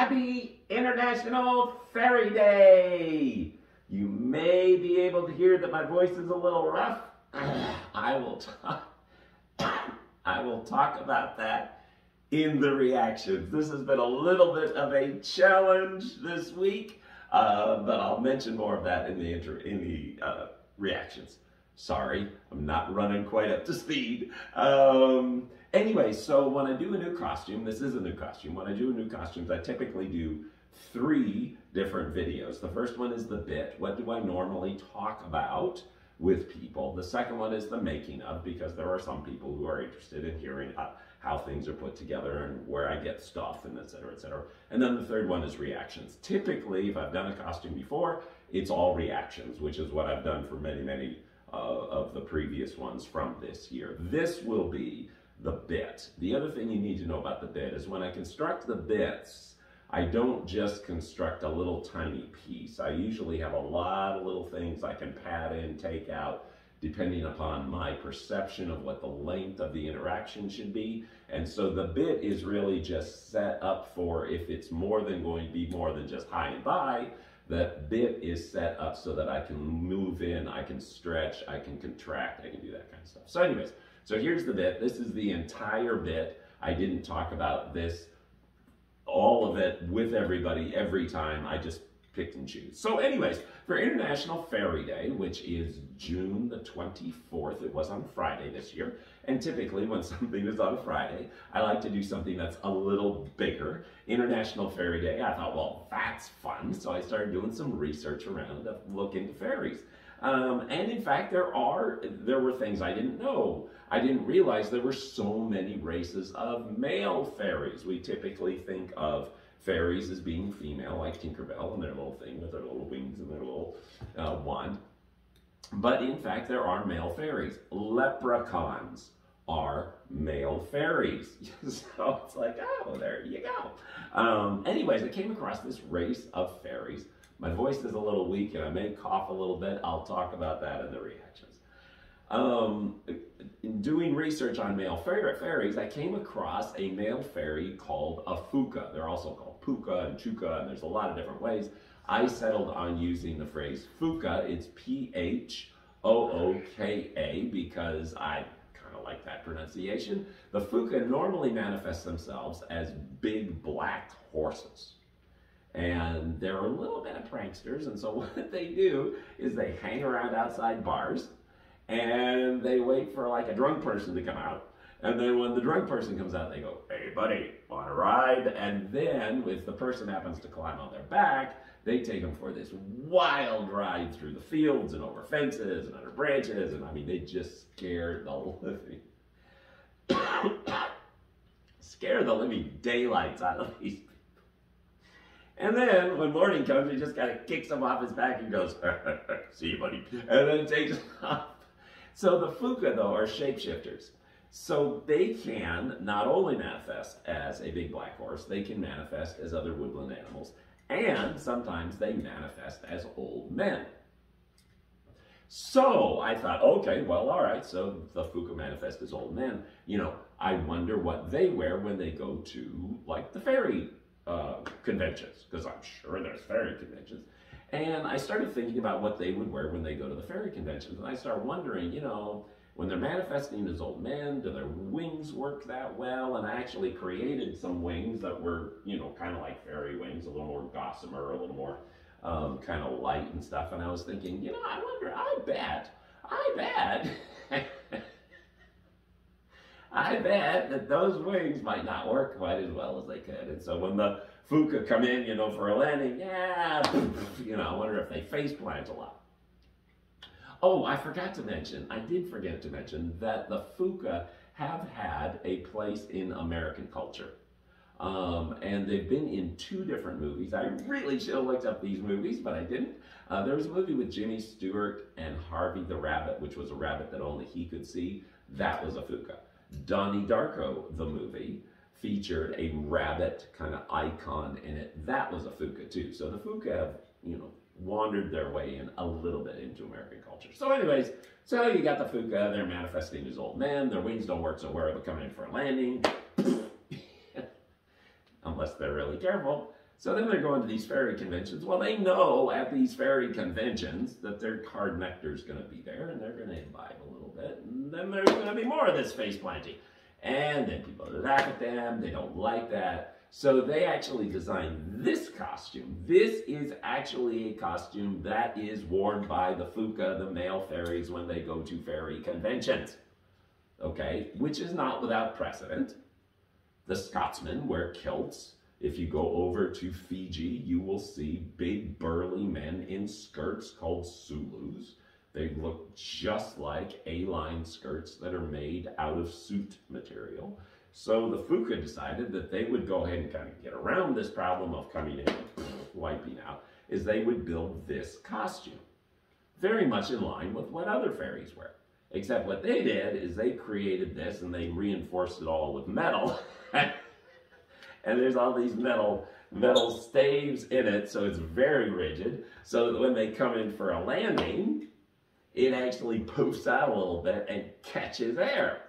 Happy International Fairy Day! You may be able to hear that my voice is a little rough. I will talk about that in the reactions. This has been a little bit of a challenge this week, but I'll mention more of that in the reactions. Sorry, I'm not running quite up to speed. Anyway, so when I do a new costume, this is a new costume. When I do a new costume, I typically do 3 different videos. The first one is the bit. What do I normally talk about with people? The second one is the making of, because there are some people who are interested in hearing how things are put together and where I get stuff and et cetera, et cetera. And then the third one is reactions. Typically, if I've done a costume before, it's all reactions, which is what I've done for many of the previous ones from this year. This will be the bit. The other thing you need to know about the bit is when I construct the bits, I don't just construct a little tiny piece. I usually have a lot of little things I can pad in, take out, depending upon my perception of what the length of the interaction should be. And so the bit is really just set up for if it's going to be more than just hi and bye. That bit is set up so that I can move in, I can stretch, I can contract, I can do that kind of stuff. So anyways, so here's the bit. This is the entire bit. I didn't talk about this, all of it with everybody every time. I just picked and choose. So anyways, for International Fairy Day, which is June the 24th, it was on Friday this year, and typically when something is on Friday, I like to do something that's a little bigger. International Fairy Day, I thought, well, that's fun, so I started doing some research around to look into fairies. And in fact, there were things I didn't know. I didn't realize there were so many races of male fairies. We typically think of fairies as being female, like Tinkerbell and their little thing with their little wings and their little wand. But in fact, there are male fairies. Leprechauns are male fairies. So it's like, oh, there you go. Anyways, I came across this race of fairies. My voice is a little weak and I may cough a little bit. I'll talk about that in the reactions. In doing research on male fairies, I came across a male fairy called a Fuka. They're also called Puka and Chuka, and there's a lot of different ways. I settled on using the phrase Fuka. It's P-H-O-O-K-A because I kind of like that pronunciation. The Fuka normally manifest themselves as big black horses. And they're a little bit of pranksters, and so what they do is they hang around outside bars, and they wait for like a drunk person to come out. And then when the drunk person comes out, they go, hey buddy, want to ride? And then if the person happens to climb on their back, they take them for this wild ride through the fields and over fences and under branches. And I mean, they just scare the living daylights out of these people. And then when morning comes, he just kind of kicks him off his back and goes, see you buddy, and then takes him off. So the Fuka, though, are shapeshifters. So they can not only manifest as a big black horse, they can manifest as other woodland animals, and sometimes they manifest as old men. So I thought, okay, well, all right, so the Fuka manifest as old men. You know, I wonder what they wear when they go to, like, the fairy conventions, because I'm sure there's fairy conventions. And I started thinking about what they would wear when they go to the fairy conventions. And I started wondering, you know, when they're manifesting as old men, do their wings work that well? And I actually created some wings that were, you know, kind of like fairy wings, a little more gossamer, a little more kind of light and stuff. And I was thinking, you know, I wonder, I bet I bet that those wings might not work quite as well as they could. And so when the Fuka come in, you know, for a landing, yeah, you know, I wonder if they face plant a lot. Oh, I did forget to mention that the Fuka have had a place in American culture. And they've been in 2 different movies. I really should have looked up these movies, but I didn't. There was a movie with Jimmy Stewart and Harvey the Rabbit, which was a rabbit that only he could see. That was a Fuka. Donnie Darko, the movie, featured a rabbit kind of icon in it. That was a Fuka too. So the Fuka have, you know, wandered their way in a little bit into American culture. So anyways, so you got the Fuka, they're manifesting as old men, their wings don't work so well, they're coming in for a landing. Unless they're really careful, So then they're going to these fairy conventions. Well, they know at these fairy conventions that their card nectar is going to be there, and they're going to imbibe a little bit, and then there's going to be more of this face planting. And then people laugh at them, they don't like that. So they actually designed this costume. This is actually a costume that is worn by the Fuka, the male fairies, when they go to fairy conventions. Okay, which is not without precedent. The Scotsmen wear kilts. If you go over to Fiji, you will see big burly men in skirts called sulus. They look just like A-line skirts that are made out of soot material. So the Fuka decided that they would go ahead and kind of get around this problem of coming in and wiping out, is they would build this costume. Very much in line with what other fairies wear. Except what they did is they created this and they reinforced it all with metal. And there's all these metal staves in it, so it's very rigid, so that when they come in for a landing, it actually poofs out a little bit and catches air.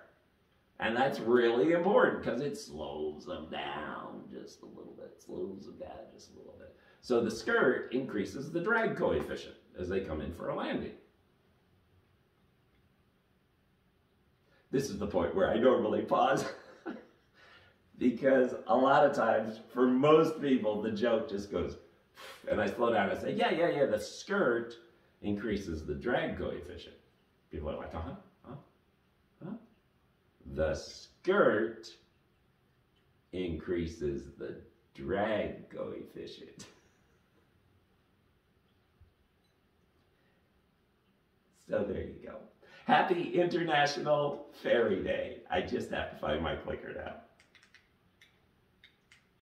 And that's really important because it slows them down just a little bit, slows them down just a little bit. So the skirt increases the drag coefficient as they come in for a landing. This is the point where I normally pause because a lot of times, for most people, the joke just goes, and I slow down and say, yeah, the skirt increases the drag coefficient. People are like, huh? The skirt increases the drag coefficient. So there you go. Happy International Fairy Day. I just have to find my clicker now.